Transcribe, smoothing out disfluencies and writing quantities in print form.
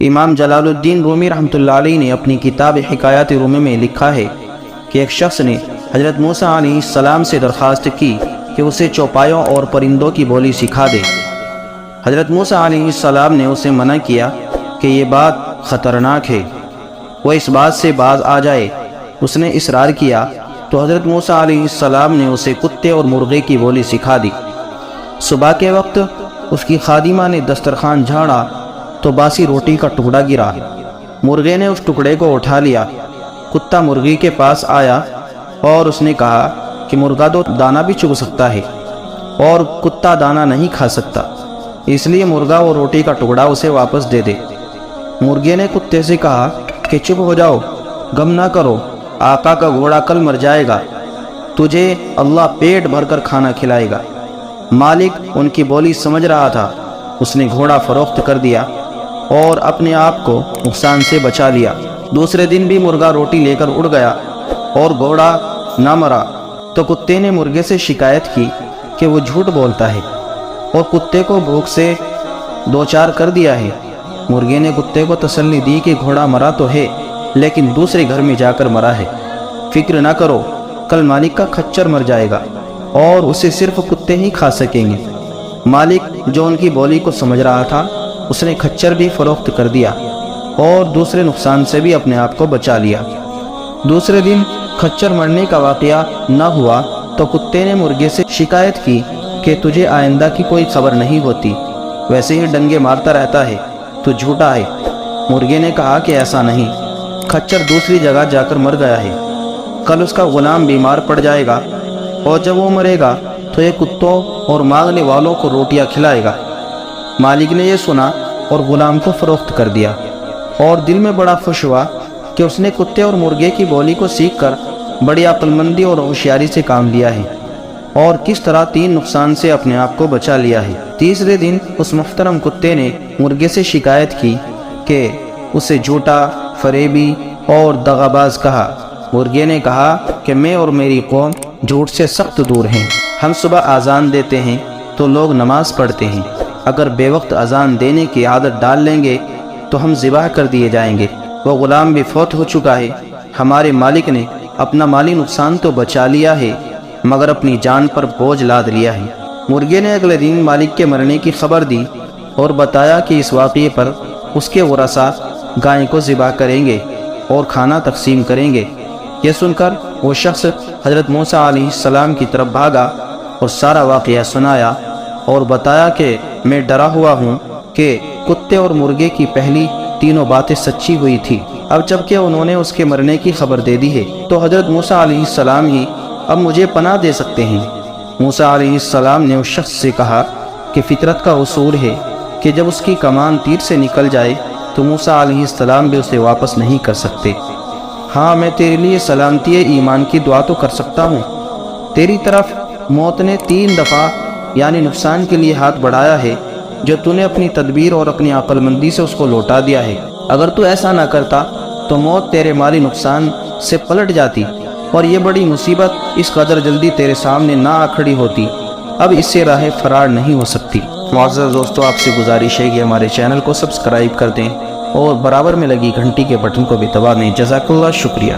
امام جلال الدین رومی رحمۃ اللہ علیہ نے اپنی کتاب حکایات رومی میں لکھا ہے کہ ایک شخص نے حضرت موسیٰ علیہ السلام سے درخواست کی کہ اسے چوپایوں اور پرندوں کی بولی سکھا دے۔ حضرت موسیٰ علیہ السلام نے اسے منع کیا کہ یہ بات خطرناک ہے، وہ اس بات سے باز آ جائے۔ اس نے اصرار کیا تو حضرت موسیٰ علیہ السلام نے اسے کتے اور مرغے کی بولی سکھا دی۔ صبح کے وقت اس کی خادمہ نے دسترخوان جھاڑا تو باسی روٹی کا ٹکڑا گرا۔ مرغے نے اس ٹکڑے کو اٹھا لیا۔ کتا مرغی کے پاس آیا اور اس نے کہا کہ مرغا تو دانہ بھی چگ سکتا ہے اور کتا دانہ نہیں کھا سکتا، اس لیے مرغا اور روٹی کا ٹکڑا اسے واپس دے دے۔ مرغے نے کتے سے کہا کہ چپ ہو جاؤ، غم نہ کرو، آقا کا گھوڑا کل مر جائے گا، تجھے اللہ پیٹ بھر کر کھانا کھلائے گا۔ مالک ان کی بولی سمجھ رہا تھا، اس نے گھوڑا فروخت کر دیا اور اپنے آپ کو نقصان سے بچا لیا۔ دوسرے دن بھی مرغا روٹی لے کر اڑ گیا اور گھوڑا نہ مرا تو کتے نے مرغے سے شکایت کی کہ وہ جھوٹ بولتا ہے اور کتے کو بھوک سے دوچار کر دیا ہے۔ مرغے نے کتے کو تسلی دی کہ گھوڑا مرا تو ہے لیکن دوسرے گھر میں جا کر مرا ہے، فکر نہ کرو، کل مالک کا کھچر مر جائے گا اور اسے صرف کتے ہی کھا سکیں گے۔ مالک جو ان کی بولی کو سمجھ رہا تھا، اس نے کھچر بھی فروخت کر دیا اور دوسرے نقصان سے بھی اپنے آپ کو بچا لیا۔ دوسرے دن کھچر مرنے کا واقعہ نہ ہوا تو کتے نے مرغے سے شکایت کی کہ تجھے آئندہ کی کوئی خبر نہیں ہوتی، ویسے ہی ڈنگے مارتا رہتا ہے، تو جھوٹا ہے۔ مرغے نے کہا کہ ایسا نہیں، کھچر دوسری جگہ جا کر مر گیا ہے، کل اس کا غلام بیمار پڑ جائے گا اور جب وہ مرے گا تو یہ کتوں اور مانگنے والوں کو روٹیاں کھلائے گا۔ مالک نے یہ سنا اور غلام کو فروخت کر دیا اور دل میں بڑا خوش ہوا کہ اس نے کتے اور مرغے کی بولی کو سیکھ کر بڑی عقل مندی اور ہوشیاری سے کام لیا ہے اور کس طرح 3 نقصان سے اپنے آپ کو بچا لیا ہے۔ تیسرے دن اس محترم کتے نے مرغے سے شکایت کی کہ اسے جھوٹا، فریبی اور دغاباز کہا۔ مرغے نے کہا کہ میں اور میری قوم جھوٹ سے سخت دور ہیں، ہم صبح اذان دیتے ہیں تو لوگ نماز پڑھتے ہیں، اگر بے وقت اذان دینے کی عادت ڈال لیں گے تو ہم ذبح کر دیے جائیں گے۔ وہ غلام بھی فوت ہو چکا ہے، ہمارے مالک نے اپنا مالی نقصان تو بچا لیا ہے مگر اپنی جان پر بوجھ لاد لیا ہے۔ مرغے نے اگلے دن مالک کے مرنے کی خبر دی اور بتایا کہ اس واقعے پر اس کے ورثاء گائے کو ذبح کریں گے اور کھانا تقسیم کریں گے۔ یہ سن کر وہ شخص حضرت موسیٰ علیہ السلام کی طرف بھاگا اور سارا واقعہ سنایا اور بتایا کہ میں ڈرا ہوا ہوں کہ کتے اور مرغے کی پہلی تینوں باتیں سچی ہوئی تھی، اب جب کہ انہوں نے اس کے مرنے کی خبر دے دی ہے تو حضرت موسیٰ علیہ السلام ہی اب مجھے پناہ دے سکتے ہیں۔ موسیٰ علیہ السلام نے اس شخص سے کہا کہ فطرت کا اصول ہے کہ جب اس کی کمان تیر سے نکل جائے تو موسیٰ علیہ السلام بھی اسے واپس نہیں کر سکتے۔ ہاں، میں تیرے لیے سلامتی ایمان کی دعا تو کر سکتا ہوں، تیری طرف موت نے 3 دفعہ یعنی نقصان کے لیے ہاتھ بڑھایا ہے جو تو نے اپنی تدبیر اور اپنی عقل مندی سے اس کو لوٹا دیا ہے۔ اگر تو ایسا نہ کرتا تو موت تیرے مالی نقصان سے پلٹ جاتی اور یہ بڑی مصیبت اس قدر جلدی تیرے سامنے نہ آ کھڑی ہوتی، اب اس سے راہ فرار نہیں ہو سکتی۔ معزز دوستو، آپ سے گزارش ہے کہ ہمارے چینل کو سبسکرائب کر دیں اور برابر میں لگی گھنٹی کے بٹن کو بھی دبا دیں۔ جزاک اللہ، شکریہ۔